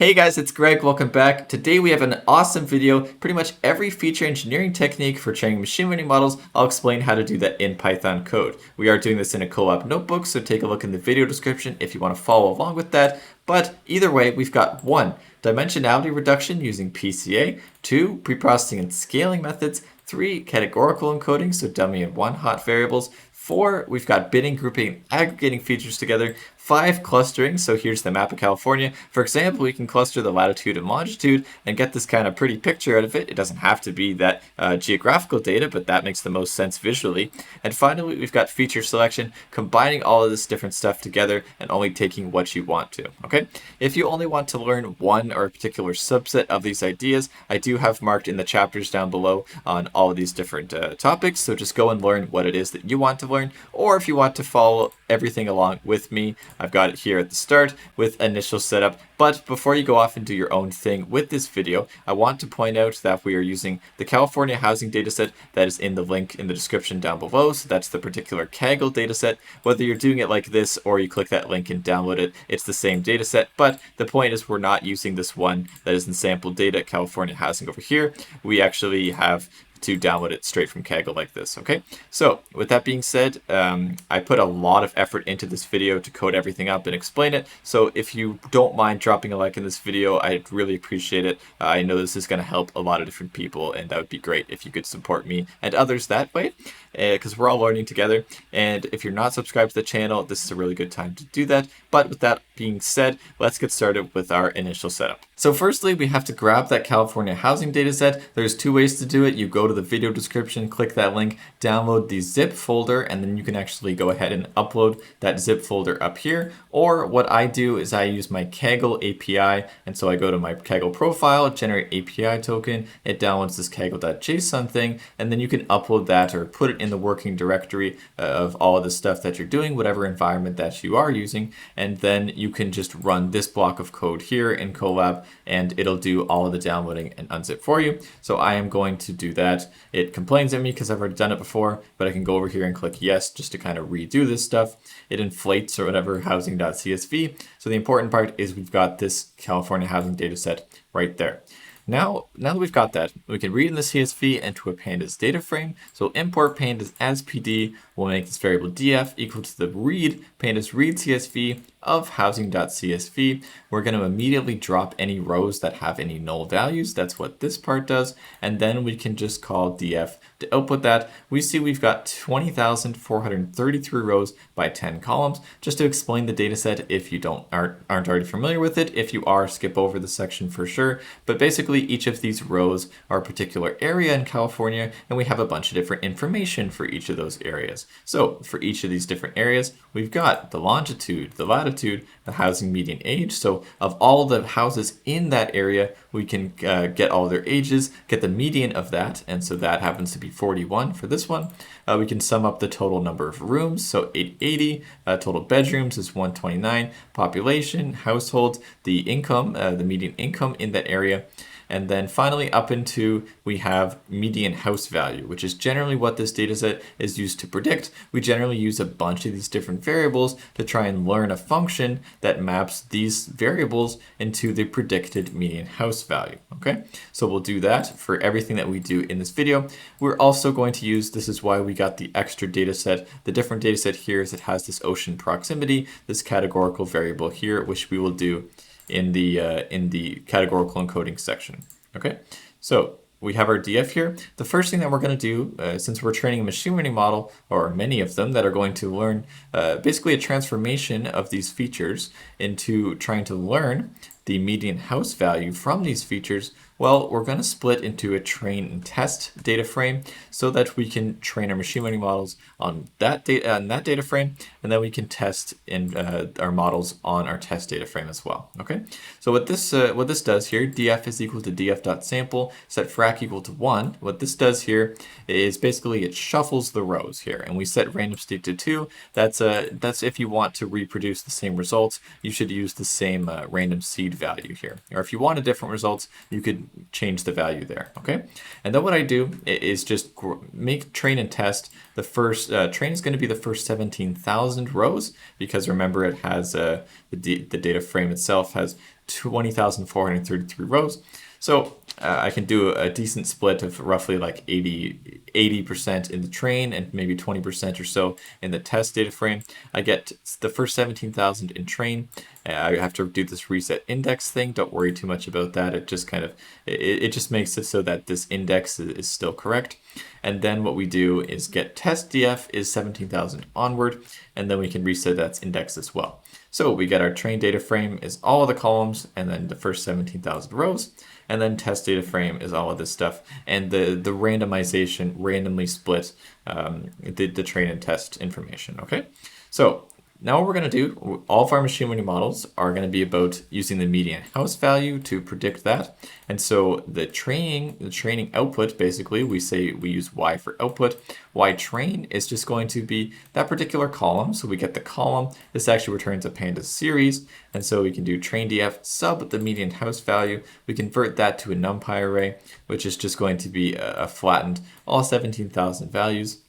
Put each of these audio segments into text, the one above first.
Hey guys, it's Greg. Welcome back. Today we have an awesome video. Pretty much every feature engineering technique for training machine learning models, I'll explain how to do that in Python code. We are doing this in a Colab notebook, so take a look in the video description if you want to follow along with that. But either way, we've got 1. Dimensionality reduction using PCA, 2. Preprocessing and scaling methods, 3. Categorical encoding, so dummy and one-hot variables, 4. We've got binning, grouping, and aggregating features together. 5. Clustering, so here's the map of California. For example, we can cluster the latitude and longitude and get this kind of pretty picture out of it. It doesn't have to be that geographical data, but that makes the most sense visually. And finally, we've got feature selection, combining all of this different stuff together and only taking what you want to, okay? If you only want to learn one or a particular subset of these ideas, I do have marked in the chapters down below on all of these different topics, so just go and learn what it is that you want to learn, or if you want to follow everything along with me, I've got it here at the start with initial setup. But before you go off and do your own thing with this video, I want to point out that we are using the California housing dataset that is in the link in the description down below. So that's the particular Kaggle dataset. Whether you're doing it like this or you click that link and download it, it's the same dataset. But the point is we're not using this one that is in sample data, California housing over here. We actually have to download it straight from Kaggle like this, okay? So with that being said, I put a lot of effort into this video to code everything up and explain it. So if you don't mind dropping a like in this video, I'd really appreciate it. I know this is going to help a lot of different people, and that would be great if you could support me and others that way, because we're all learning together. And if you're not subscribed to the channel, this is a really good time to do that. But with that being said, let's get started with our initial setup. So firstly, we have to grab that California housing dataset. There's 2 ways to do it. You go to the video description, click that link, download the zip folder, and then you can actually go ahead and upload that zip folder up here. Or what I do is I use my Kaggle API, and so I go to my Kaggle profile, generate API token, it downloads this kaggle.json thing, and then you can upload that or put it in the working directory of all of the stuff that you're doing, whatever environment that you are using, and then you can just run this block of code here in Colab, and it'll do all of the downloading and unzip for you. So I am going to do that. It complains at me because I've already done it before, but I can go over here and click yes just to kind of redo this stuff. It inflates or whatever housing.csv. So the important part is we've got this California housing data set right there. Now that we've got that, we can read in the CSV into a pandas data frame. So import pandas as PD will make this variable df equal to the read pandas read CSV of housing.csv. We're going to immediately drop any rows that have any null values. That's what this part does. And then we can just call df to output that. We see we've got 20,433 rows by 10 columns. Just to explain the data set if you aren't already familiar with it. If you are, skip over the section for sure. But basically each of these rows are a particular area in California, and we have a bunch of different information for each of those areas. So for each of these different areas, we've got the longitude, the latitude, the housing median age. So of all the houses in that area, we can get all their ages, get the median of that, and so that happens to be 41 for this one. We can sum up the total number of rooms, so 880, total bedrooms is 129, population, households, the income, the median income in that area. And then finally up into we have median house value, which is generally what this dataset is used to predict. We generally use a bunch of these different variables to try and learn a function that maps these variables into the predicted median house value, okay? So we'll do that for everything that we do in this video. We're also going to use, this is why we got the extra dataset. The different dataset here is it has this ocean proximity, this categorical variable here, which we will do in the categorical encoding section. Okay, so we have our df here. The first thing that we're going to do, since we're training a machine learning model, or many of them that are going to learn basically a transformation of these features into trying to learn the median house value from these features, well, we're going to split into a train and test data frame so that we can train our machine learning models on that data frame, and then we can test in our models on our test data frame as well. Okay. So what this does here, df is equal to df.sample, set frac equal to 1. What this does here is basically it shuffles the rows here, and we set random state to 2. That's if you want to reproduce the same results, you should use the same random seed value here. Or if you wanted different results, you could change the value there, okay? And then what I do is just make train and test. The first train is going to be the first 17,000 rows, because remember it has the data frame itself has 20,433 rows. So I can do a decent split of roughly like 80% in the train and maybe 20% or so in the test data frame. I get the first 17,000 in train. I have to do this reset index thing. Don't worry too much about that. It just kind of, it just makes it so that this index is still correct. And then what we do is get test df is 17,000 onward, and then we can reset that index as well. So we get our train data frame is all of the columns and then the first 17,000 rows, and then test data frame is all of this stuff, and the randomization randomly split the train and test information. Okay, so now what we're going to do, all of our machine learning models are going to be about using the median house value to predict that. And so the training output, basically, we say we use y for output. Y train is just going to be that particular column. So we get the column. This actually returns a pandas series. And so we can do train df sub the median house value. We convert that to a NumPy array, which is just going to be a flattened all 17,000 values.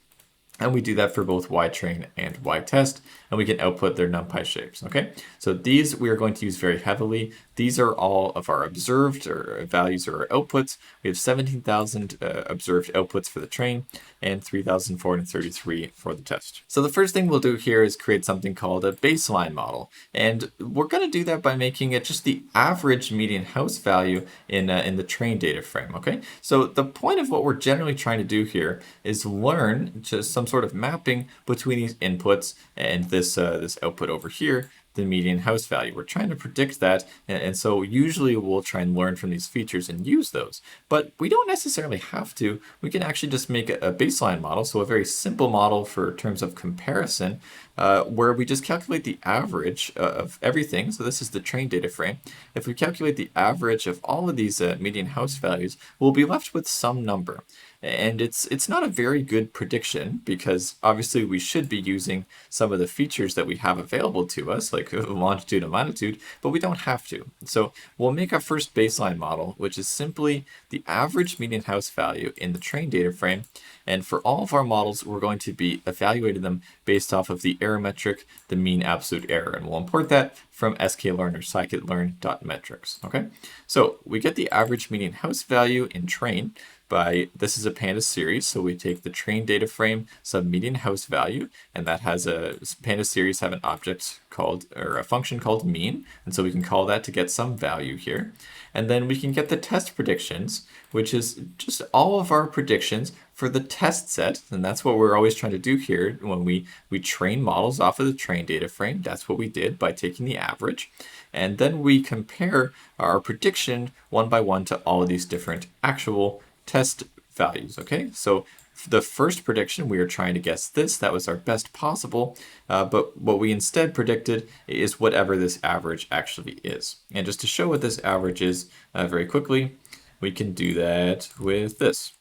And we do that for both ytrain and ytest, and we can output their NumPy shapes, okay? So these we are going to use very heavily. These are all of our observed or values or outputs. We have 17,000 observed outputs for the train and 3,433 for the test. So the first thing we'll do here is create something called a baseline model. And we're gonna do that by making it just the average median house value in the train data frame, okay? So the point of what we're generally trying to do here is learn just some sort of mapping between these inputs and this output over here, the median house value. We're trying to predict that, and so usually we'll try and learn from these features and use those. But we don't necessarily have to. We can actually just make a baseline model, so a very simple model for terms of comparison, where we just calculate the average of everything. So this is the train data frame. If we calculate the average of all of these median house values, we'll be left with some number. And it's not a very good prediction, because obviously we should be using some of the features that we have available to us, like longitude and latitude, but we don't have to. So we'll make our first baseline model, which is simply the average median house value in the train data frame. And for all of our models, we're going to be evaluating them based off of the error metric, the mean absolute error. And we'll import that from Scikit-Learn or Scikit-Learn.metrics. Okay, so we get the average median house value in train by, this is a pandas series, so we take the train data frame sub median house value, and that has a pandas series have an object called, or a function called mean, and so we can call that to get some value here. And then we can get the test predictions, which is just all of our predictions for the test set, and that's what we're always trying to do here when we train models off of the train data frame. That's what we did by taking the average. And then we compare our prediction one by one to all of these different actual test values, okay? So for the first prediction, we are trying to guess this. That was our best possible, but what we instead predicted is whatever this average actually is. And just to show what this average is very quickly, we can do that with this.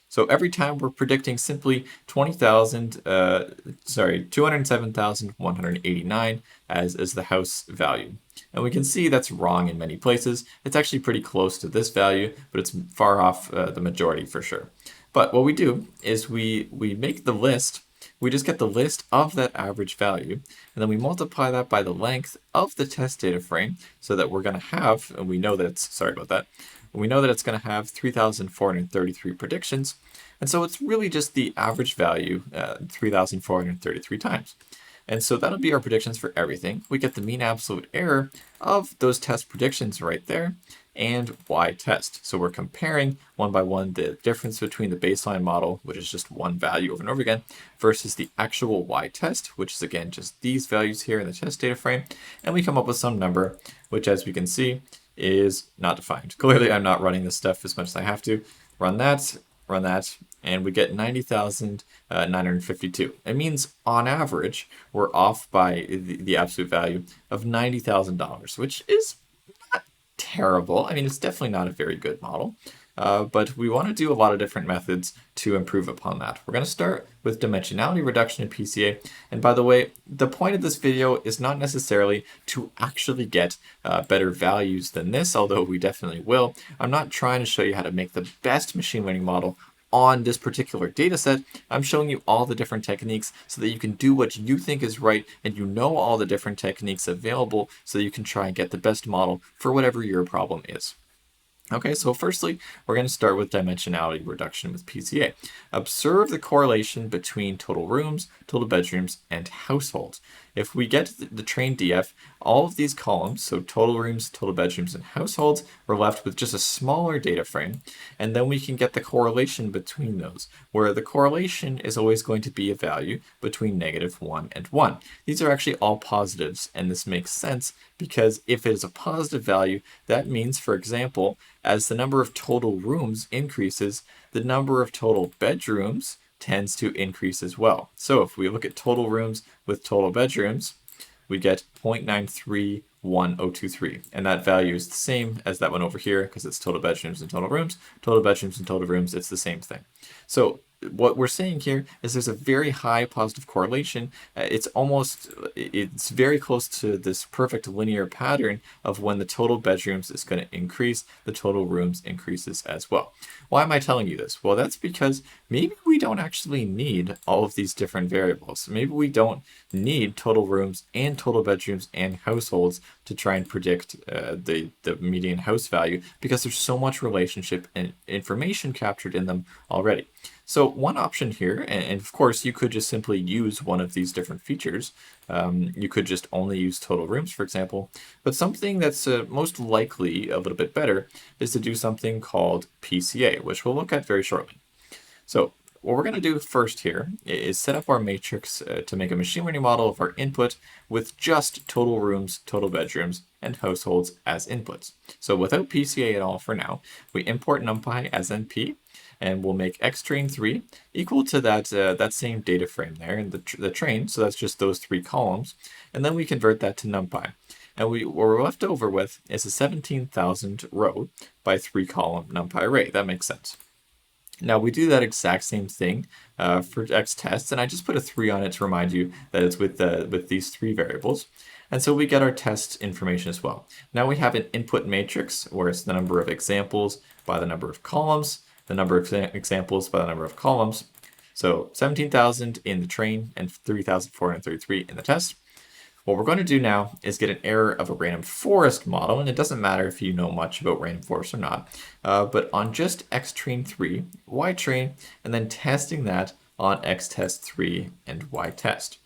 So every time we're predicting simply 207,189 as the house value. And we can see that's wrong in many places. It's actually pretty close to this value, but it's far off the majority for sure. But what we do is we make the list. We just get the list of that average value, and then we multiply that by the length of the test data frame, so that we're going to have, and we know that it's, sorry about that, we know that it's going to have 3,433 predictions. And so it's really just the average value 3,433 times. And so that'll be our predictions for everything. We get the mean absolute error of those test predictions right there and y-test. So we're comparing one by one the difference between the baseline model, which is just one value over and over again, versus the actual y-test, which is again just these values here in the test data frame. And we come up with some number, which as we can see is not defined. Clearly I'm not running this stuff as much as I have to. Run that, and we get 90,952. It means on average, we're off by the absolute value of $90,000, which is not terrible. I mean, it's definitely not a very good model, but we want to do a lot of different methods to improve upon that. We're going to start with dimensionality reduction in PCA. And by the way, the point of this video is not necessarily to actually get better values than this, although we definitely will. I'm not trying to show you how to make the best machine learning model on this particular data set, I'm showing you all the different techniques so that you can do what you think is right and you know all the different techniques available so that you can try and get the best model for whatever your problem is. Okay, so firstly, we're going to start with dimensionality reduction with PCA. Observe the correlation between total rooms, total bedrooms, and households. If we get the trained DF, all of these columns, so total rooms, total bedrooms, and households, we're left with just a smaller data frame, and then we can get the correlation between those, where the correlation is always going to be a value between -1 and 1. These are actually all positives, and this makes sense because if it is a positive value, that means, for example, as the number of total rooms increases, the number of total bedrooms tends to increase as well. So if we look at total rooms with total bedrooms, we get 0.931023, and that value is the same as that one over here because it's total bedrooms and total rooms. Total bedrooms and total rooms, it's the same thing. So what we're saying here is there's a very high positive correlation. It's very close to this perfect linear pattern of when the total bedrooms is going to increase, the total rooms increases as well. Why am I telling you this? Well, that's because maybe we don't actually need all of these different variables. Maybe we don't need total rooms and total bedrooms and households to try and predict the median house value because there's so much relationship and information captured in them already. So one option here, and of course you could just simply use one of these different features. You could just only use total rooms, for example, but something that's most likely a little bit better is to do something called PCA, which we'll look at very shortly. So what we're going to do first here is set up our matrix to make a machine learning model of our input with just total rooms, total bedrooms, and households as inputs. So without PCA at all for now, we import NumPy as NP, and we'll make xtrain3 equal to that same data frame there in the train, so that's just those 3 columns, and then we convert that to NumPy. And what we're left over with is a 17,000 row by 3 column NumPy array. That makes sense. Now we do that exact same thing for xtests, and I just put a 3 on it to remind you that it's with these 3 variables. And so we get our test information as well. Now we have an input matrix where it's the number of examples by the number of columns, the number of examples by the number of columns. So 17,000 in the train and 3,433 in the test. What we're going to do now is get an error of a random forest model, and it doesn't matter if you know much about random forest or not, but on just xtrain3, ytrain, and then testing that on xtest3 and ytest.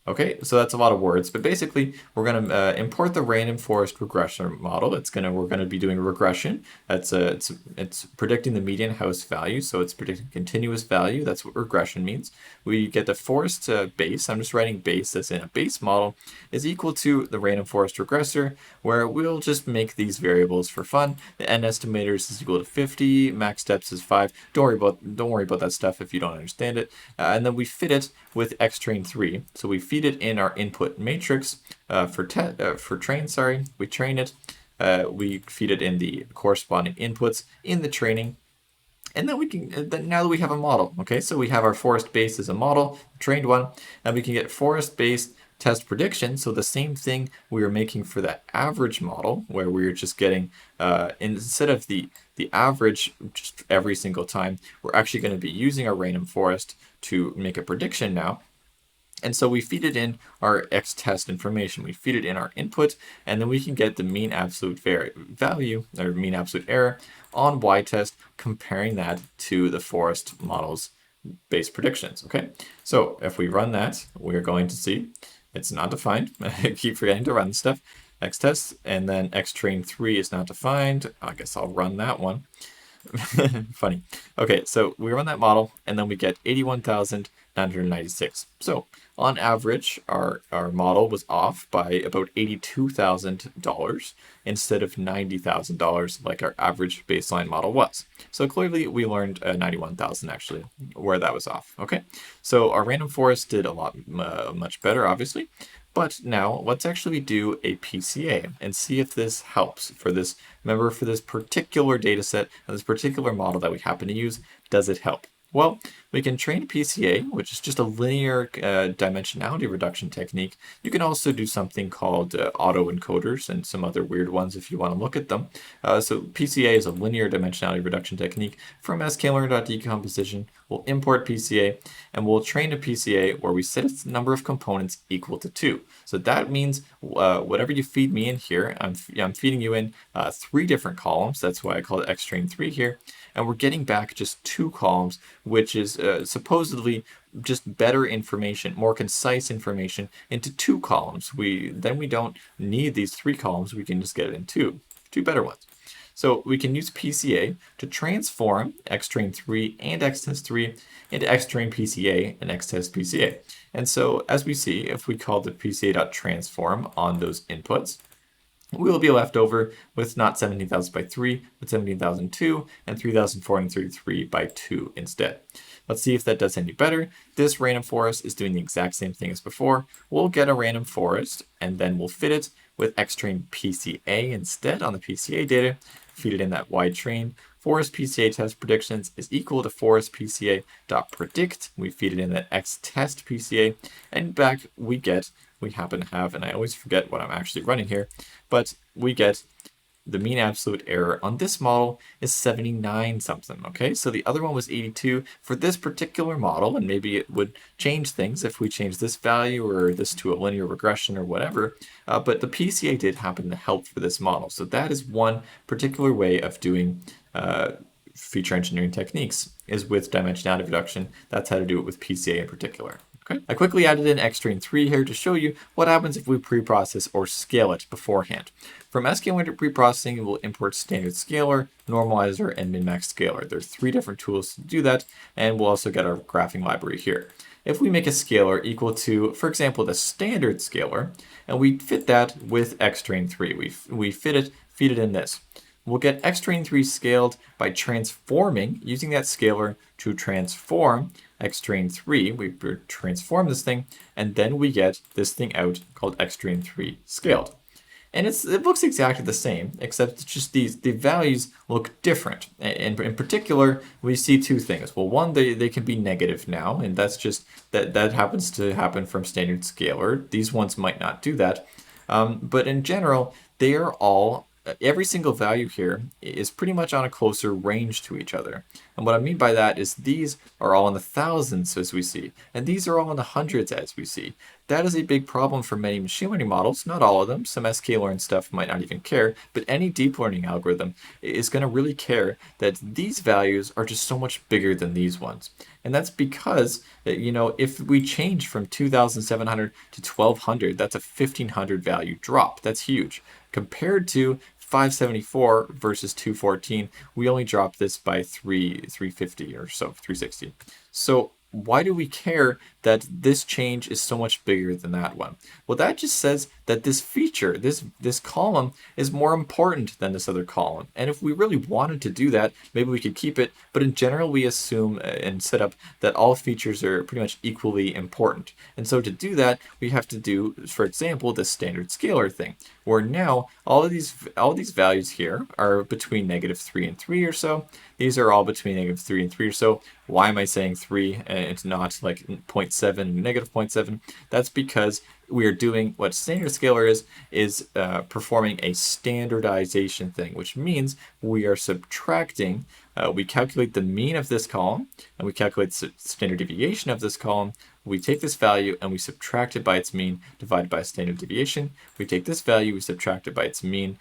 Okay, so that's a lot of words, but basically we're going to import the random forest regression model. We're going to be doing regression. It's predicting the median house value, so it's predicting continuous value. That's what regression means. We get the forest base. I'm just writing base as in a base model is equal to the random forest regressor, where we'll just make these variables for fun. The n estimators is equal to 50. Max steps is 5. Don't worry about that stuff if you don't understand it. And then we fit it with xtrain3. So we feed it in our input matrix for train. We train it. We feed it in the corresponding inputs in the training, and then we can. Now that we have a model, okay, so we have our forest base as a model, trained one, and we can get forest-based test prediction. So the same thing we were making for that average model, where we were just getting instead of the average just every single time, we're actually going to be using our random forest to make a prediction now. And so we feed it in our xtest information. We feed it in our input, and then we can get the mean absolute value, or mean absolute error, on ytest, comparing that to the forest model's base predictions. Okay, so if we run that, we're going to see it's not defined. I keep forgetting to run stuff. Xtest, and then xtrain3 is not defined. I guess I'll run that one. Funny. Okay, so we run that model, and then we get 81,996. So on average, our model was off by about $82,000 instead of $90,000 like our average baseline model was. So clearly we learned 91,000 actually where that was off. Okay, so our random forest did a lot much better, obviously. But now let's actually do a PCA and see if this helps for this. Remember, for this particular data set and this particular model that we happen to use, does it help? Well, we can train PCA, which is just a linear dimensionality reduction technique. You can also do something called autoencoders and some other weird ones if you want to look at them. So PCA is a linear dimensionality reduction technique from sklearn.decomposition. We'll import PCA and we'll train a PCA where we set its number of components equal to 2. So that means whatever you feed me in here, I'm feeding you in 3 different columns. That's why I call it xtrain3 here. And we're getting back just 2 columns, which is supposedly just better information, more concise information into 2 columns. Then we don't need these 3 columns. We can just get it in 2 better ones. So we can use PCA to transform xtrain3 and xtest3 into xtrain PCA and xtest PCA. And so as we see, if we call the PCA.transform on those inputs, we will be left over with not 17,000 by 3, but 17,002 and 3,433 by 2 instead. Let's see if that does any better. This random forest is doing the exact same thing as before. We'll get a random forest and then we'll fit it with xtrain PCA instead on the PCA data, feed it in that wide train. Forest PCA test predictions is equal to forest PCA dot predict. We feed it in that xtest PCA, and back we happen to have, and I always forget what I'm actually running here, but we get the mean absolute error on this model is 79 something, okay? So the other one was 82 for this particular model, and maybe it would change things if we change this value or this to a linear regression or whatever, but the PCA did happen to help for this model. So that is one particular way of doing feature engineering techniques, is with dimensionality reduction. That's how to do it with PCA in particular. Okay. I quickly added in xtrain3 here to show you what happens if we preprocess or scale it beforehand. From sklearn to preprocessing, we'll import standard scaler, normalizer, and min-max scaler. There's 3 different tools to do that, and we'll also get our graphing library here. If we make a scalar equal to, for example, the standard scaler, and we fit that with xtrain3, we feed it in this. We'll get xtrain3 scaled by transforming, using that scalar to transform xtrain3. We transform this thing, and then we get this thing out called xtrain3 scaled. And it looks exactly the same, except it's just the values look different. And in particular, we see 2 things. Well, one, they can be negative now, and that's just, that happens to happen from standard scalar. These ones might not do that. But in general, they are all, every single value here is pretty much on a closer range to each other. And what I mean by that is these are all in the thousands as we see, and these are all in the hundreds as we see. That is a big problem for many machine learning models, not all of them. Some Scikit-Learn stuff might not even care, but any deep learning algorithm is going to really care that these values are just so much bigger than these ones. And that's because, if we change from 2,700 to 1,200, that's a 1,500 value drop. That's huge. Compared to 574 versus 214, we only dropped this by 350 or so, 360. So why do we care that this change is so much bigger than that one? Well, that just says that this feature, this column, is more important than this other column. And if we really wanted to do that, maybe we could keep it. But in general, we assume and set up that all features are pretty much equally important. And so to do that, we have to do, for example, the standard scalar thing, where now all these values here are between -3 and 3 or so. These are all between -3 and 3 or so. Why am I saying 3 and it's not like 0.7, -0.7? That's because we are doing what standard scalar is performing a standardization thing, which means we are subtracting, we calculate the mean of this column, and we calculate the standard deviation of this column. We take this value and we subtract it by its mean divided by standard deviation. We take this value, we subtract it by its mean,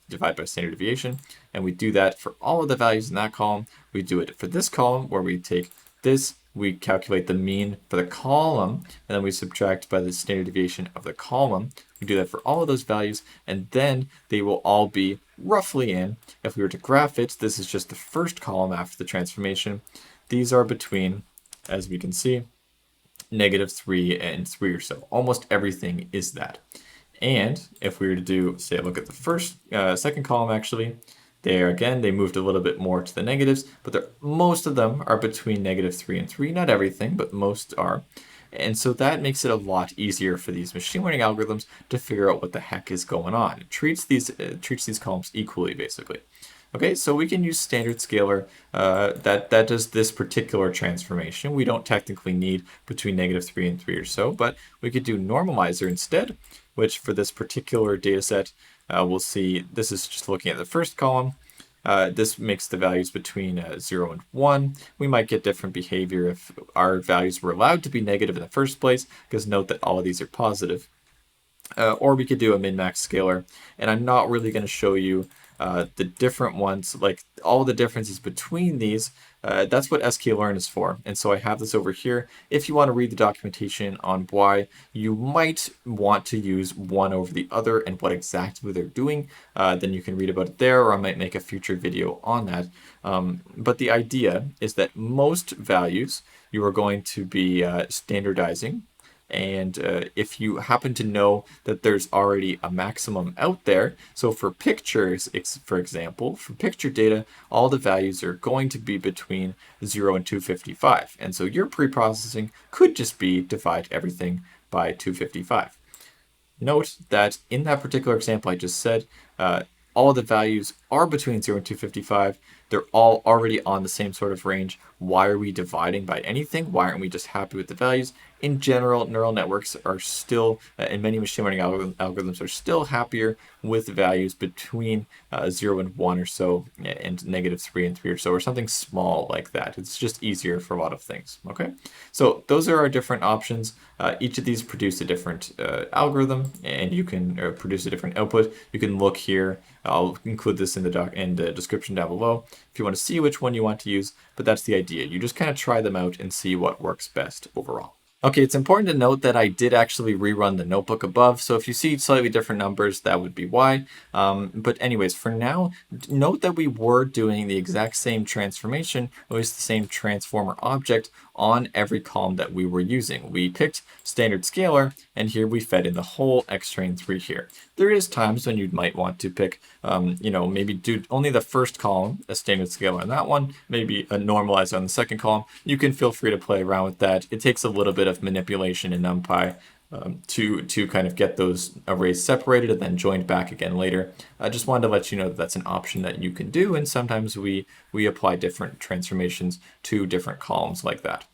divided by standard deviation, and we do that for all of the values in that column. We do it for this column where we take this, we calculate the mean for the column, and then we subtract by the standard deviation of the column. We do that for all of those values, and then they will all be roughly in. If we were to graph it, this is just the first column after the transformation. These are between, as we can see, -3 and 3 or so. Almost everything is that. And if we were to do, say, look at the second column actually, there again, they moved a little bit more to the negatives, but most of them are between -3 and 3. Not everything, but most are. And so that makes it a lot easier for these machine learning algorithms to figure out what the heck is going on. It treats these columns equally, basically. Okay, so we can use standard scalar that does this particular transformation. We don't technically need between -3 and 3 or so, but we could do normalizer instead, which for this particular data set, we'll see this is just looking at the first column. This makes the values between 0 and 1. We might get different behavior if our values were allowed to be negative in the first place, because note that all of these are positive. Or we could do a min-max scalar, and I'm not really going to show you the different ones, like all the differences between these. That's what Scikit-Learn is for, and so I have this over here. If you want to read the documentation on why you might want to use one over the other and what exactly they're doing, then you can read about it there, or I might make a future video on that. But the idea is that most values you are going to be standardizing. And if you happen to know that there's already a maximum out there, so for pictures, for example, for picture data, all the values are going to be between 0 and 255. And so your preprocessing could just be divide everything by 255. Note that in that particular example I just said, all of the values are between 0 and 255. They're all already on the same sort of range. Why are we dividing by anything? Why aren't we just happy with the values? In general, neural networks are still, and many machine learning algorithms are still happier with values between 0 and 1 or so, and -3 and 3 or so, or something small like that. It's just easier for a lot of things, okay? So those are our different options. Each of these produce a different algorithm, and you can produce a different output. You can look here. I'll include this in the description down below if you want to see which one you want to use, but that's the idea. You just kind of try them out and see what works best overall. Okay, it's important to note that I did actually rerun the notebook above, so if you see slightly different numbers, that would be why. But anyways, for now, note that we were doing the exact same transformation, at least the same transformer object, on every column that we were using. We picked standard scalar, and here we fed in the whole xtrain 3 here. There is times when you might want to pick, maybe do only the first column, a standard scalar on that one, maybe a normalizer on the second column. You can feel free to play around with that. It takes a little bit of manipulation in NumPy to kind of get those arrays separated and then joined back again later. I just wanted to let you know that that's an option that you can do, and sometimes we apply different transformations to different columns like that.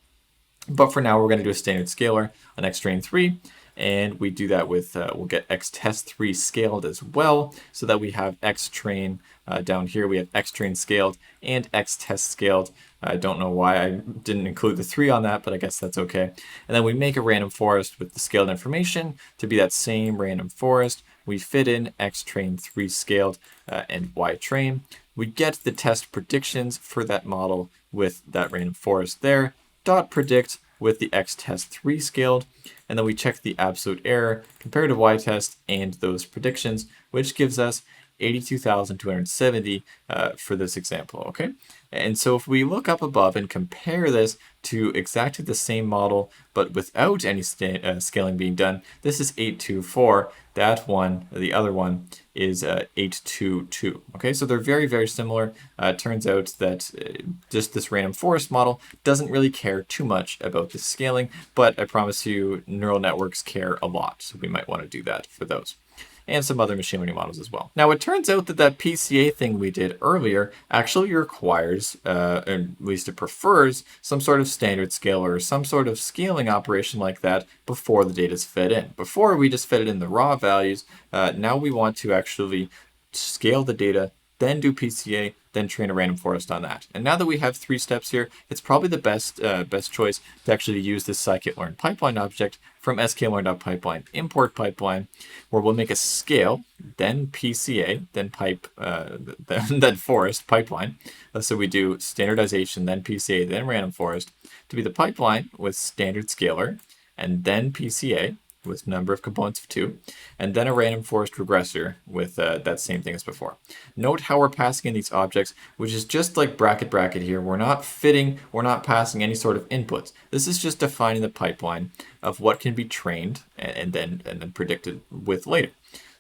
But for now, we're going to do a standard scalar on xtrain 3, and we do that with, we'll get xtest3 scaled as well, so that we have xtrain down here. We have xtrain scaled and xtest scaled. I don't know why I didn't include the 3 on that, but I guess that's okay. And then we make a random forest with the scaled information to be that same random forest. We fit in xtrain 3 scaled and ytrain. We get the test predictions for that model with that random forest there. Dot predict with the xtest3 scaled, and then we check the absolute error compared to ytest and those predictions, which gives us 82,270 for this example, okay? And so if we look up above and compare this to exactly the same model, but without any scaling being done, this is 824. That one, the other one, is 822. Okay, so they're very, very similar. Turns out that just this random forest model doesn't really care too much about the scaling, but I promise you neural networks care a lot, so we might want to do that for those. And some other machine learning models as well. Now, it turns out that PCA thing we did earlier actually requires, or at least it prefers, some sort of standard scalar or some sort of scaling operation like that before the data is fed in. Before we just fed it in the raw values, now we want to actually scale the data, then do PCA, then train a random forest on that. And now that we have 3 steps here, it's probably the best choice to actually use this scikit-learn pipeline object from sklearn.pipeline import pipeline, where we'll make a scale, then PCA, then pipe, then forest pipeline. So we do standardization, then PCA, then random forest to be the pipeline with standard scalar, and then PCA with number of components of 2, and then a random forest regressor with that same thing as before. Note how we're passing in these objects, which is just like bracket here. We're not passing any sort of inputs. This is just defining the pipeline of what can be trained and then predicted with later.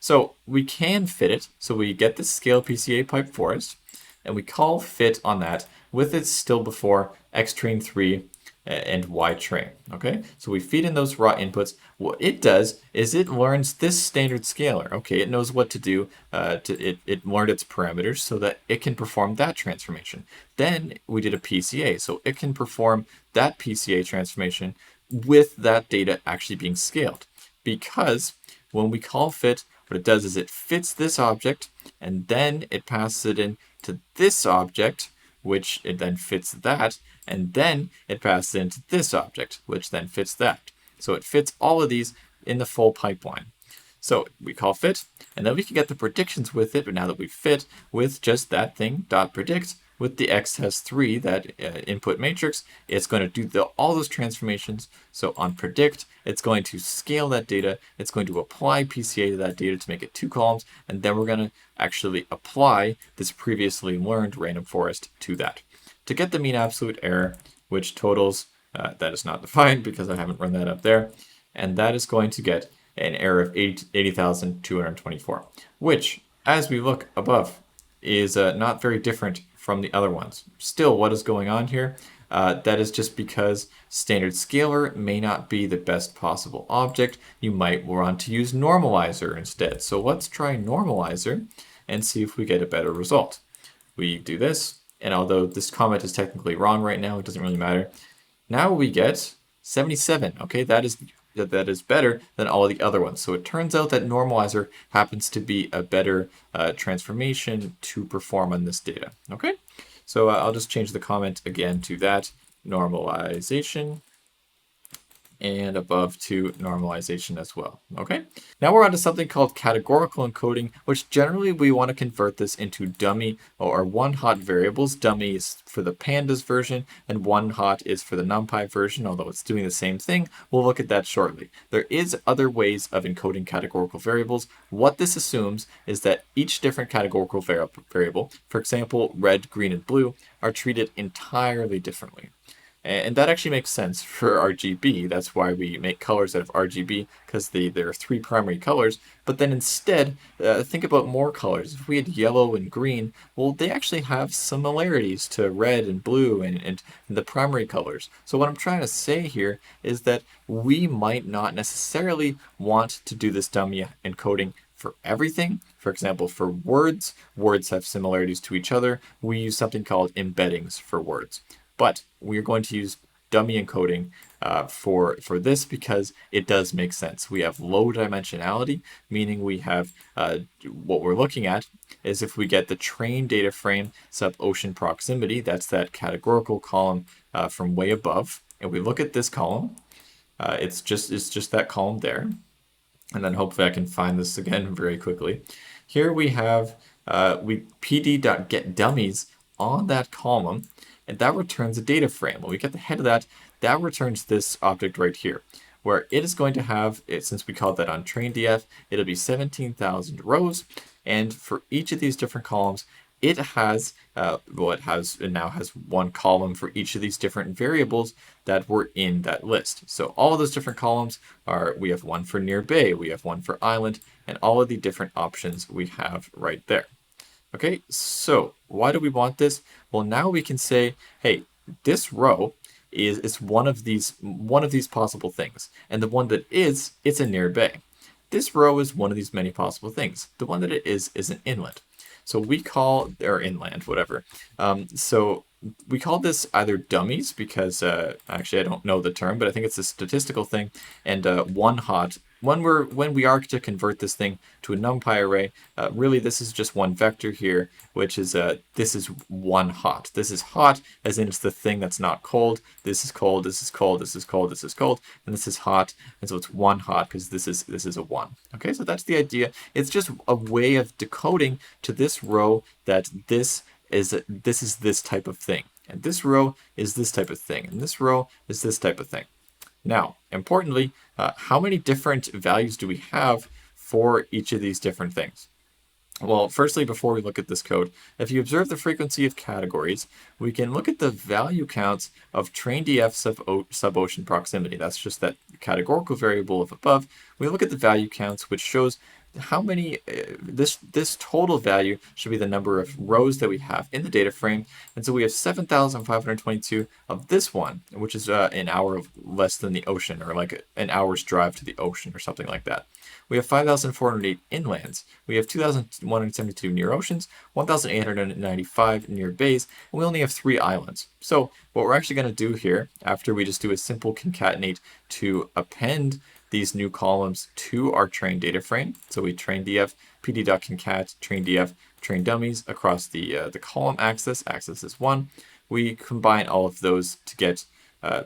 So we can fit it. So we get the scale PCA pipe forest, and we call fit on that with its still before xtrain 3 and Y train. Okay, so we feed in those raw inputs. What it does is it learns this standard scalar. Okay, it knows what to do. It learned its parameters so that it can perform that transformation. Then we did a PCA, so it can perform that PCA transformation with that data actually being scaled. Because when we call fit, what it does is it fits this object, and then it passes it in to this object, which it then fits that, and then it passes into this object, which then fits that. So it fits all of these in the full pipeline. So we call fit, and then we can get the predictions with it, but now that we fit with just that thing, dot predict, with the x has 3, that input matrix, it's going to do all those transformations. So on predict, it's going to scale that data, it's going to apply PCA to that data to make it 2 columns, and then we're going to actually apply this previously learned random forest to that. To get the mean absolute error, which totals, that is not defined because I haven't run that up there, and that is going to get an error of 80,224, which, as we look above, is not very different from the other ones. Still, what is going on here? That is just because standard scalar may not be the best possible object. You might want to use normalizer instead. So let's try normalizer and see if we get a better result. We do this, and although this comment is technically wrong right now, it doesn't really matter. Now we get 77. Okay, that is better than all of the other ones. So it turns out that normalizer happens to be a better transformation to perform on this data. Okay, so I'll just change the comment again to that, normalization, and above to normalization as well. Okay, now we're on to something called categorical encoding, which generally we want to convert this into dummy or one-hot variables. Dummy is for the pandas version, and one-hot is for the NumPy version, although it's doing the same thing. We'll look at that shortly. There is other ways of encoding categorical variables. What this assumes is that each different categorical variable, for example, red, green, and blue, are treated entirely differently. And that actually makes sense for RGB. That's why we make colors out of RGB, because there are 3 primary colors. But then instead, think about more colors. If we had yellow and green, well, they actually have similarities to red and blue and the primary colors. So what I'm trying to say here is that we might not necessarily want to do this dummy encoding for everything. For example, for words have similarities to each other. We use something called embeddings for words. But we're going to use dummy encoding for this because it does make sense. We have low dimensionality, meaning we have what we're looking at is if we get the train data frame sub-ocean proximity, that's that categorical column from way above, and we look at this column, it's just that column there, and then hopefully I can find this again very quickly. Here we have we pd.getDummies on that column, and that returns a data frame. When we get the head of that, that returns this object right here, where it is going to have, since we called that on train.df, it'll be 17,000 rows, and for each of these different columns, it has, it now has one column for each of these different variables that were in that list. So all of those different columns are, we have one for near bay, we have one for island, and all of the different options we have right there. Okay, so why do we want this? Well, now we can say, hey, this row is one of these possible things, and the one that is, it's a near bay. This row is one of these many possible things. The one that it is an inlet. So we call, or inland, whatever. So we call this either dummies because actually I don't know the term, but I think it's a statistical thing, and one hot. When we are to convert this thing to a NumPy array, really this is just one vector here, which is this is one hot. This is hot as in it's the thing that's not cold. This is cold. This is cold. This is cold. This is cold, and this is hot, and so it's one hot because this is a one. Okay, so that's the idea. It's just a way of decoding to this row that this is this type of thing, and this row is this type of thing, and this row is this type of thing. Now, importantly, how many different values do we have for each of these different things? Well, firstly, before we look at this code, if you observe the frequency of categories, we can look at the value counts of train.df sub-ocean proximity. That's just that categorical variable of above. We look at the value counts, which shows how many, this total value should be the number of rows that we have in the data frame. And so we have 7,522 of this one, which is an hour of less than the ocean, or like an hour's drive to the ocean or something like that. We have 5,408 inlands. We have 2,172 near oceans, 1,895 near bays, and we only have 3 islands. So what we're actually going to do here, after we just do a simple concatenate to append these new columns to our train data frame. So we train df, pd.concat, train df, train dummies across the column axis. Axis is 1. We combine all of those to get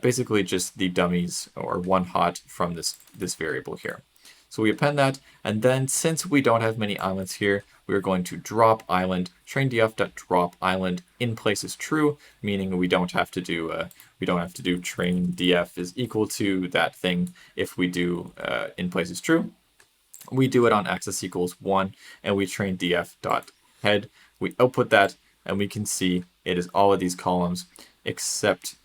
basically just the dummies, or one hot, from this variable here. So we append that, and then since we don't have many islands here, we're going to drop island, train df.drop island in place is true, meaning we don't have to do train df is equal to that thing if we do in place is true. We do it on axis equals 1, and we train df.head. We output that, and we can see it is all of these columns except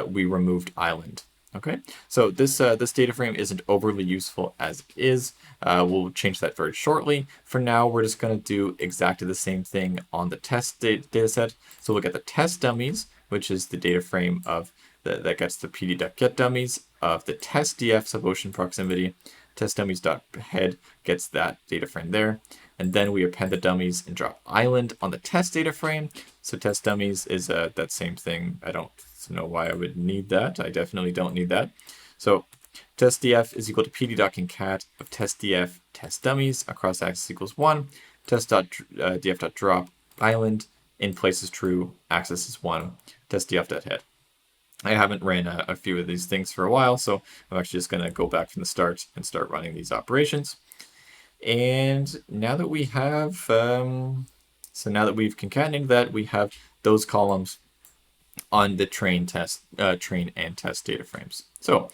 we removed island. Okay, so this data frame isn't overly useful as is. We'll change that very shortly. For now, we're just going to do exactly the same thing on the test data set. So look at the test dummies, which is the data frame of that gets the pd.getDummies of the test df sub ocean proximity. Test dummies.head gets that data frame there. And then we append the dummies and drop island on the test data frame. So test dummies is that same thing. I don't know why I would need that. I definitely don't need that. So test df is equal to pd.concat of test df test dummies across axis equals 1. Test.df.drop island in place is true. Axis is 1. Test df.head. I haven't ran a few of these things for a while, so I'm actually just going to go back from the start and start running these operations. And now that we have, now that we've concatenated that, we have those columns on the train and test data frames. So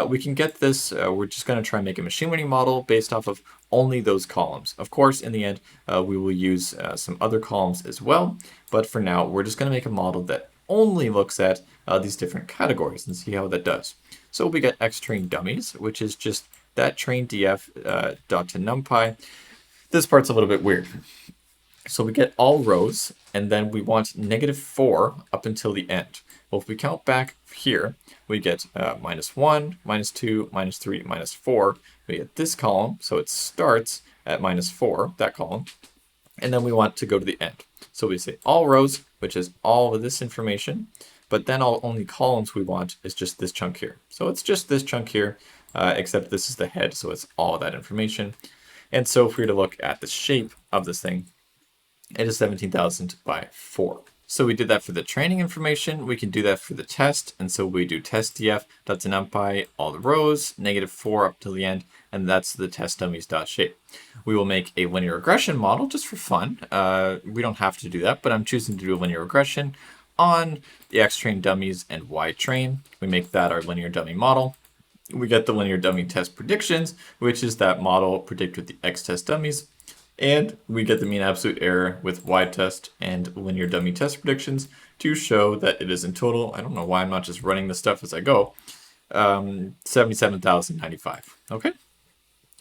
we can get this, we're just going to try and make a machine learning model based off of only those columns. Of course, in the end, we will use some other columns as well, but for now, we're just going to make a model that only looks at these different categories and see how that does. So we get xtrain dummies, which is just that train df dot to numpy. This part's a little bit weird. So we get all rows, and then we want -4 up until the end. Well, if we count back here, we get -1, -2, -3, -4. We get this column, so it starts at -4, that column, and then we want to go to the end. So we say all rows, which is all of this information, but then only columns we want is just this chunk here. So it's just this chunk here, except this is the head, so it's all that information. And so if we were to look at the shape of this thing, it is 17,000 by 4. So we did that for the training information. We can do that for the test. And so we do test df dot to numpy all the rows, -4 up till the end, and that's the test dummies dot shape. We will make a linear regression model just for fun. We don't have to do that, but I'm choosing to do a linear regression on the xtrain dummies and ytrain. We make that our linear dummy model. We get the linear dummy test predictions, which is that model predict with the x test dummies. And we get the mean absolute error with y-test and linear dummy test predictions to show that it is in total, I don't know why I'm not just running this stuff as I go, 77,095. Okay?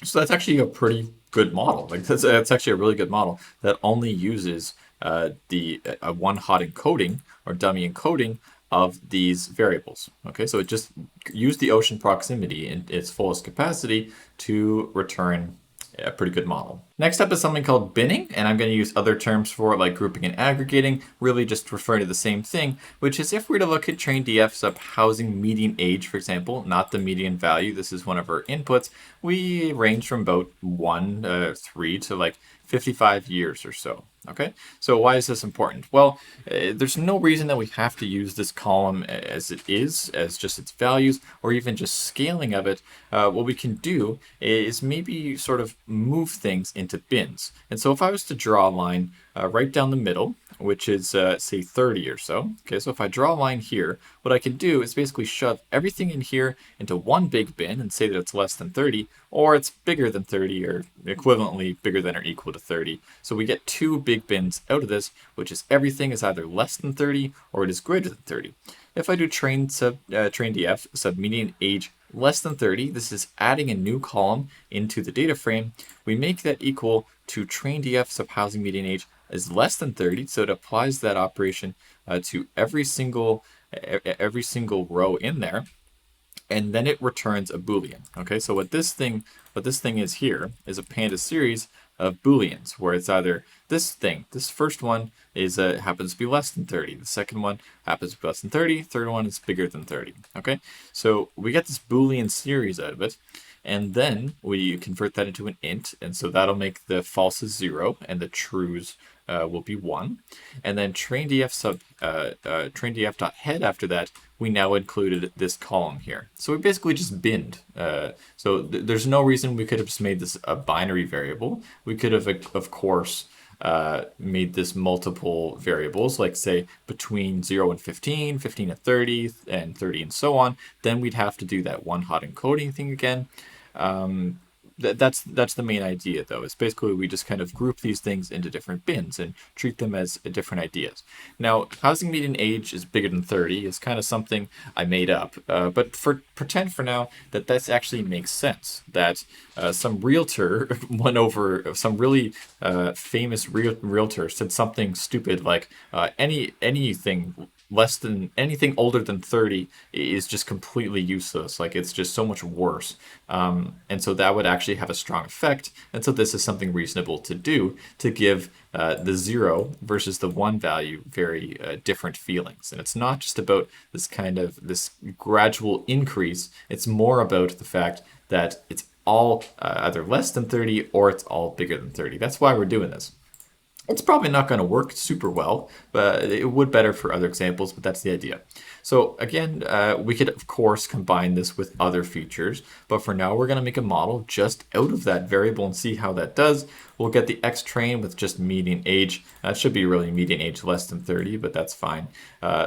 So that's actually a pretty good model. Like that's actually a really good model that only uses the one-hot encoding or dummy encoding of these variables. Okay, so it just used the ocean proximity in its fullest capacity to return a pretty good model. Next up is something called binning, and I'm going to use other terms for it like grouping and aggregating, really just referring to the same thing, which is if we were to look at train df sub housing median age, for example, not the median value, this is one of our inputs, we range from about 3 to like 55 years or so. Okay, so why is this important? Well, there's no reason that we have to use this column as it is, as just its values, or even just scaling of it. What we can do is maybe sort of move things into bins. And so if I was to draw a line right down the middle, which is say 30 or so. Okay, so if I draw a line here, what I can do is basically shove everything in here into one big bin and say that it's less than 30, or it's bigger than 30, or equivalently bigger than or equal to 30. So we get two big bins out of this, which is everything is either less than 30 or it is greater than 30. if I do train df sub median age less than 30, this is adding a new column into the data frame. We make that equal to train df sub housing median age is less than 30, so it applies that operation to every single row in there, and then it returns a Boolean. Okay, so what this thing is here is a pandas series of Booleans, where it's either this first one is happens to be less than 30, the second one happens to be less than 30, third one is bigger than 30. Okay, so we get this Boolean series out of it, and then we convert that into an int, and so that'll make the falses 0 and the trues will be 1. And then train df dot head after that, we now included this column here. So we basically just binned. There's no reason we could have just made this a binary variable. We could have, of course, made this multiple variables, like say between 0 and 15, 15 and 30, and 30 and so on. Then we'd have to do that one hot encoding thing again. That's the main idea, though. It's basically we just kind of group these things into different bins and treat them as different ideas. Now, housing median age is bigger than 30 is kind of something I made up, but pretend for now that this actually makes sense. That some realtor went over, some really famous realtor said something stupid like anything older than 30 is just completely useless. Like, it's just so much worse. And so that would actually have a strong effect. And so this is something reasonable to do to give the 0 versus the 1 value very different feelings. And it's not just about this gradual increase. It's more about the fact that it's all either less than 30 or it's all bigger than 30. That's why we're doing this. It's probably not going to work super well, but it would better for other examples, but that's the idea. So again, we could, of course, combine this with other features, but for now, we're going to make a model just out of that variable and see how that does. We'll get the X train with just median age. That should be really median age less than 30, but that's fine.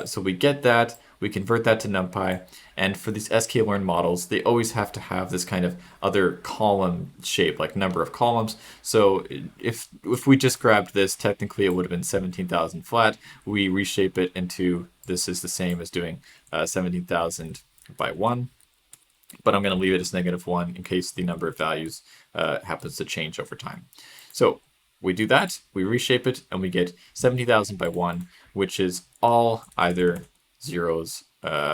So we get that. We convert that to NumPy, and for these Scikit-Learn models, they always have to have this kind of other column shape, like number of columns. So if we just grabbed this, technically it would have been 17,000 flat. We reshape it into, this is the same as doing 17,000 by 1, but I'm going to leave it as -1 in case the number of values happens to change over time. So we do that, we reshape it, and we get 70,000 by 1, which is all either zeros.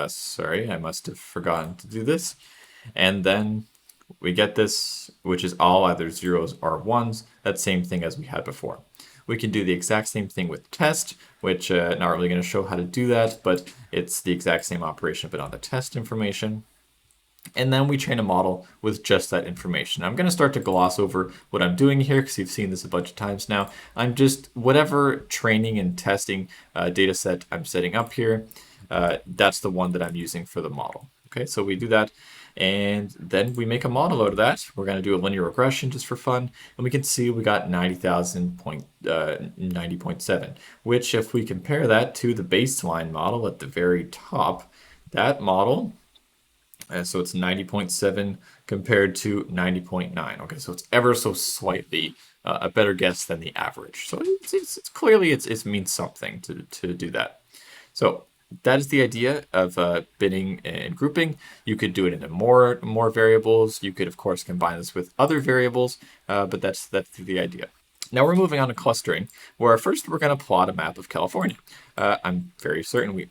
Sorry, I must have forgotten to do this. And then we get this, which is all either zeros or ones, that same thing as we had before. We can do the exact same thing with test, which not really going to show how to do that, but it's the exact same operation, but on the test information. And then we train a model with just that information. I'm going to start to gloss over what I'm doing here because you've seen this a bunch of times now. I'm just, whatever training and testing data set I'm setting up here, that's the one that I'm using for the model. Okay, so we do that, and then we make a model out of that. We're going to do a linear regression just for fun, and we can see we got 90,090.7, which if we compare that to the baseline model at the very top, that model, so it's 90.7 compared to 90.9. Okay, so it's ever so slightly a better guess than the average. So it's clearly it means something to do that. So that is the idea of binning and grouping. You could do it into more variables. You could, of course, combine this with other variables, but that's the idea. Now we're moving on to clustering, where first we're going to plot a map of California. I'm very certain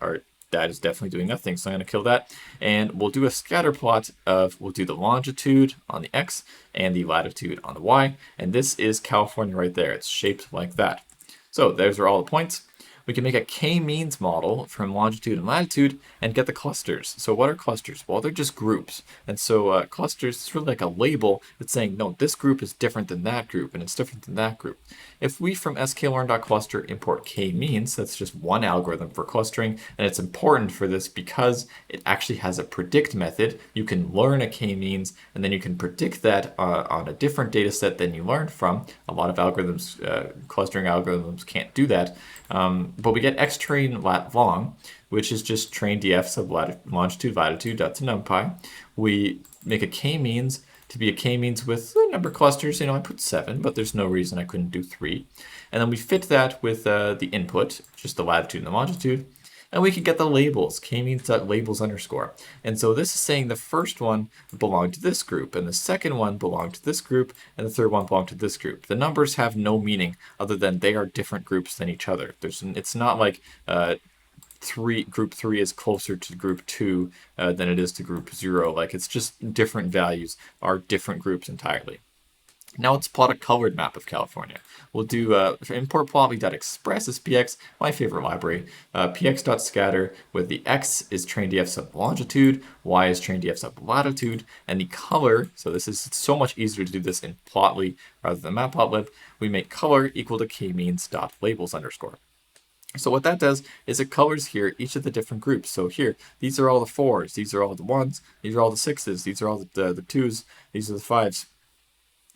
that is definitely doing nothing, so I'm going to kill that. And we'll do a scatter plot we'll do the longitude on the X and the latitude on the Y. And this is California right there. It's shaped like that. So those are all the points. We can make a k-means model from longitude and latitude and get the clusters. So what are clusters? Well, they're just groups. And so clusters is really like a label that's saying, no, this group is different than that group, and it's different than that group. If we from sklearn.cluster import k-means, that's just one algorithm for clustering, and it's important for this because it actually has a predict method. You can learn a k-means, and then you can predict that on a different data set than you learned from. A lot of algorithms, clustering algorithms can't do that. But we get xtrain lat long, which is just train df sub longitude latitude to numpy. We make a k-means to be a k-means with a number of clusters. I put 7, but there's no reason I couldn't do 3. And then we fit that with the input, just the latitude and the longitude. And we can get the labels, k-means.labels underscore. And so this is saying the first one belonged to this group, and the second one belonged to this group, and the third one belonged to this group. The numbers have no meaning other than they are different groups than each other. It's not like group 3 is closer to group 2 than it is to group 0. Like, it's just different values are different groups entirely. Now let's plot a colored map of California. We'll do import plotly.express as px, my favorite library, px.scatter, with the x is train df sub longitude, y is train df sub latitude, and the color, so this is so much easier to do this in plotly rather than matplotlib, we make color equal to k-means.labels underscore. So what that does is it colors here each of the different groups. So here, these are all the 4s, these are all the 1s, these are all the 6s, these are all the 2s, these are the 5s.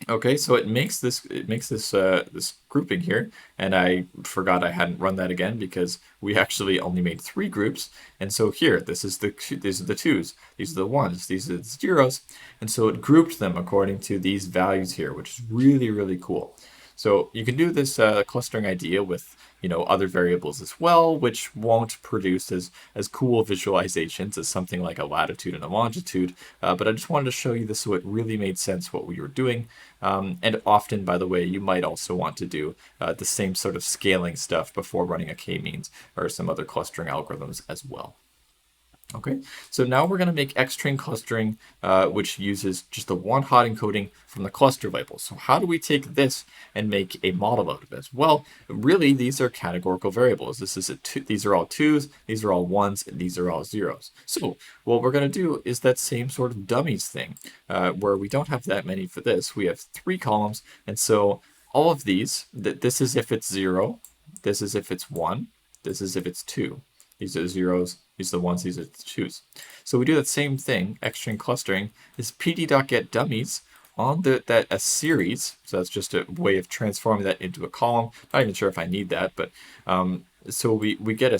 Okay, so it makes this this grouping here, and I forgot I hadn't run that again because we actually only made 3 groups. And so here, these are the 2s, these are the 1s, these are the 0s, and so it grouped them according to these values here, which is really, really cool. So you can do this clustering idea with other variables as well, which won't produce as cool visualizations as something like a latitude and a longitude. But I just wanted to show you this so it really made sense what we were doing. And often, by the way, you might also want to do the same sort of scaling stuff before running a k-means or some other clustering algorithms as well. Okay, so now we're going to make X-train clustering, which uses just a one-hot encoding from the cluster labels. So how do we take this and make a model out of this? Well, really, these are categorical variables. These are all 2s, these are all 1s, and these are all 0s. So what we're going to do is that same sort of dummies thing, where we don't have that many for this. We have 3 columns, and so all of these, this is if it's 0, this is if it's 1, this is if it's 2. These are the 0s, these are the 1s, these are the 2s. So we do that same thing, X-train clustering, is pd.getDummies on a series. So that's just a way of transforming that into a column. Not even sure if I need that, but so we get a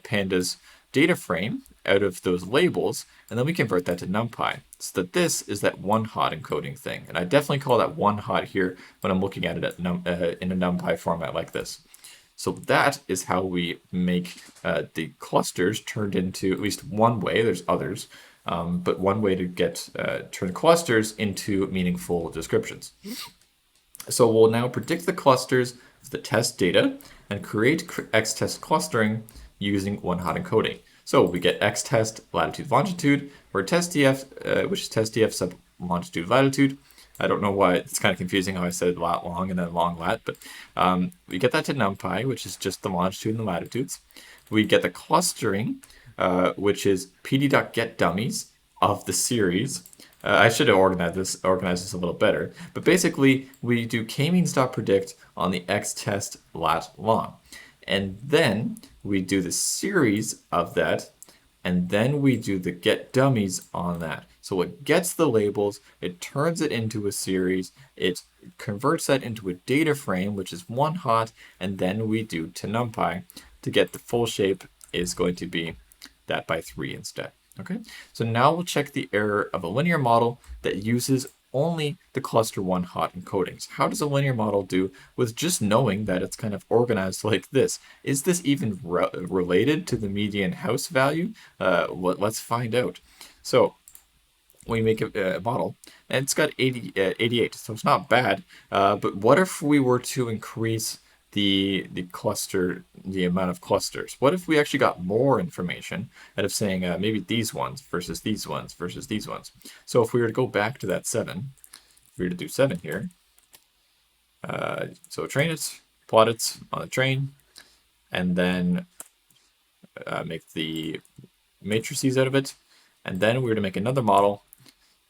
pandas data frame out of those labels, and then we convert that to NumPy. So that this is that one-hot encoding thing. And I definitely call that one-hot here when I'm looking at it in a NumPy format like this. So that is how we make the clusters turned into, at least one way, there's others, but one way to turn clusters into meaningful descriptions. So we'll now predict the clusters of the test data and create X-test clustering using one-hot encoding. So we get X-test latitude longitude, or test df, which is test df sub longitude latitude. I don't know why it's kind of confusing how I said lat long and then long lat, but we get that to NumPy, which is just the longitude and the latitudes. We get the clustering, which is pd.getDummies of the series. I should have organized this a little better, but basically we do k-means.predict on the x-test lat long. And then we do the series of that, and then we do the get dummies on that. So it gets the labels, it turns it into a series, it converts that into a data frame, which is one hot, and then we do to NumPy to get the full shape is going to be that by 3 instead. Okay, so now we'll check the error of a linear model that uses only the cluster one hot encodings. How does a linear model do with just knowing that it's kind of organized like this? Is this even related to the median house value? Let's find out. So we make a model, and it's got 88, so it's not bad. But what if we were to increase the amount of clusters? What if we actually got more information out of saying maybe these ones versus these ones versus these ones? So if we were to go back to that 7, if we were to do 7 here, so train it, plot it on the train, and then make the matrices out of it, and then we were to make another model,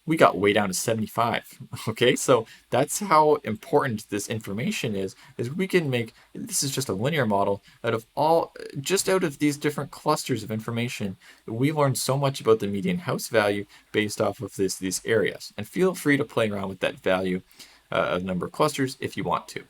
we got way down to 75. Okay, so that's how important this information is we can make, this is just a linear model, out of these different clusters of information. We learned so much about the median house value based off of these areas. And feel free to play around with that value of number of clusters if you want to.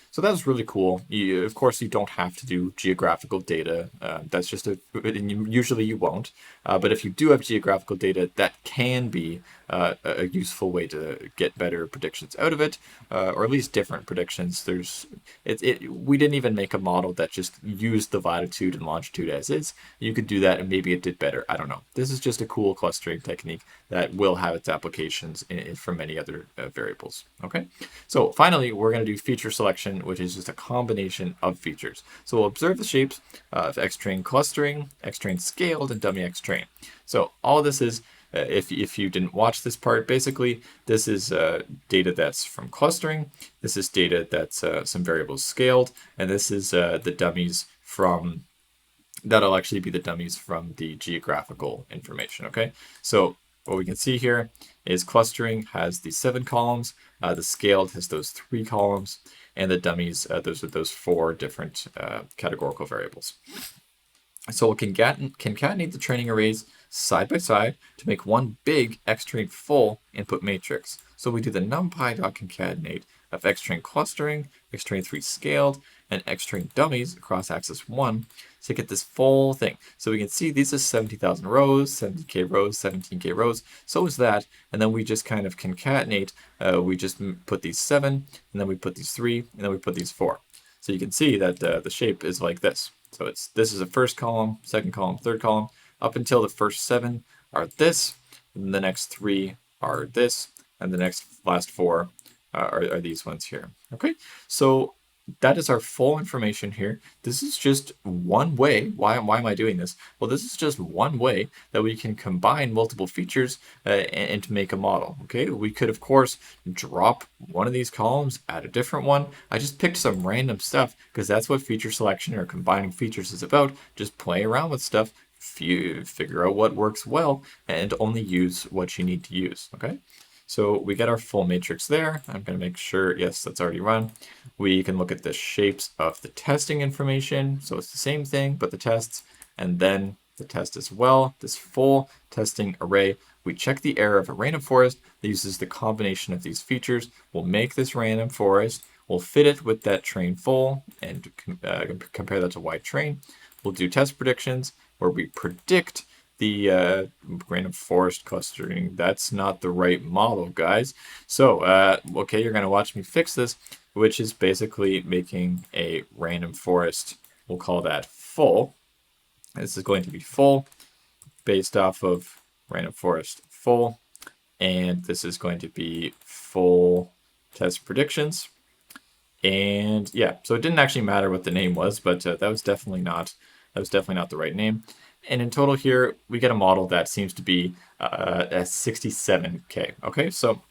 So that was really cool. Of course, you don't have to do geographical data. That's just usually you won't. But if you do have geographical data, that can be a useful way to get better predictions out of it, or at least different predictions. We didn't even make a model that just used the latitude and longitude as is. You could do that and maybe it did better. I don't know. This is just a cool clustering technique that will have its applications for many other variables. Okay, so finally, we're going to do feature selection, which is just a combination of features. So we'll observe the shapes of X-train clustering, X-train scaled, and dummy X-train. So all this is, if you didn't watch this part, basically, this is data that's from clustering. This is data that's some variables scaled, and this is the dummies from, that'll actually be the dummies from the geographical information, okay? So what we can see here is clustering has these 7 columns, the scaled has those 3 columns, and the dummies, those are those 4 different categorical variables. So we'll concatenate the training arrays side by side to make one big X-train full input matrix. So we do the numpy.concatenate of X-train clustering, X-train 3 scaled, and X-train dummies across axis 1 to get this full thing. So we can see these are 70,000 rows, 70k rows, 17k rows. So is that, and then we just kind of concatenate. We just put these 7, and then we put these 3, and then we put these 4. So you can see that the shape is like this. So this is a first column, second column, third column, up until the first 7 are this, and the next 3 are this, and the last 4 are these ones here. Okay, so that is our full information here. This is just one way. Why am I doing this? Well, this is just one way that we can combine multiple features and to make a model. Okay, we could of course drop one of these columns, add a different one. I just picked some random stuff because that's what feature selection or combining features is about. Just play around with stuff, figure out what works well, and only use what you need to use. Okay. So we get our full matrix there. I'm going to make sure, yes, that's already run. We can look at the shapes of the testing information. So it's the same thing, but the tests, and then the test as well. This full testing array. We check the error of a random forest that uses the combination of these features. We'll make this random forest. We'll fit it with that train full and compare that to white train. We'll do test predictions where we predict the random forest clustering. That's not the right model, guys. So, okay, you're going to watch me fix this, which is basically making a random forest. We'll call that full. This is going to be full based off of random forest full. And this is going to be full test predictions. And yeah, so it didn't actually matter what the name was, but that was definitely not the right name. And in total here, we get a model that seems to be at 67K. Okay, so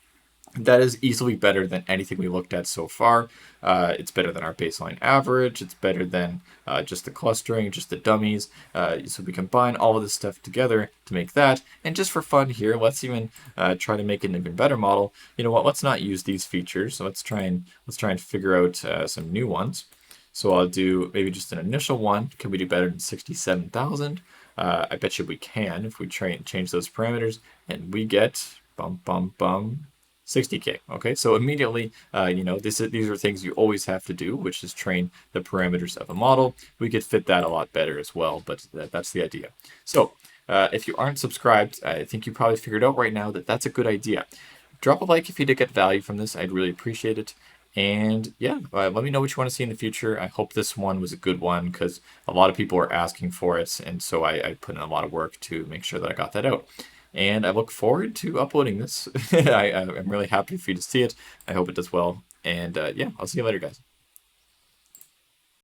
that is easily better than anything we looked at so far. It's better than our baseline average. It's better than just the clustering, just the dummies. So we combine all of this stuff together to make that. And just for fun here, let's even try to make an even better model. You know what? Let's not use these features. So let's try and figure out some new ones. So I'll do maybe just an initial one. Can we do better than 67,000? I bet you we can if we change those parameters, and we get 60K. Okay, so immediately, you know, these are things you always have to do, which is train the parameters of a model. We could fit that a lot better as well, but that's the idea. So if you aren't subscribed, I think you probably figured out right now that that's a good idea. Drop a like if you did get value from this. I'd really appreciate it. And yeah, let me know what you want to see in the future. I hope this one was a good one because a lot of people are asking for it. And so I put in a lot of work to make sure that I got that out. And I look forward to uploading this. I'm really happy for you to see it. I hope it does well. And yeah, I'll see you later, guys.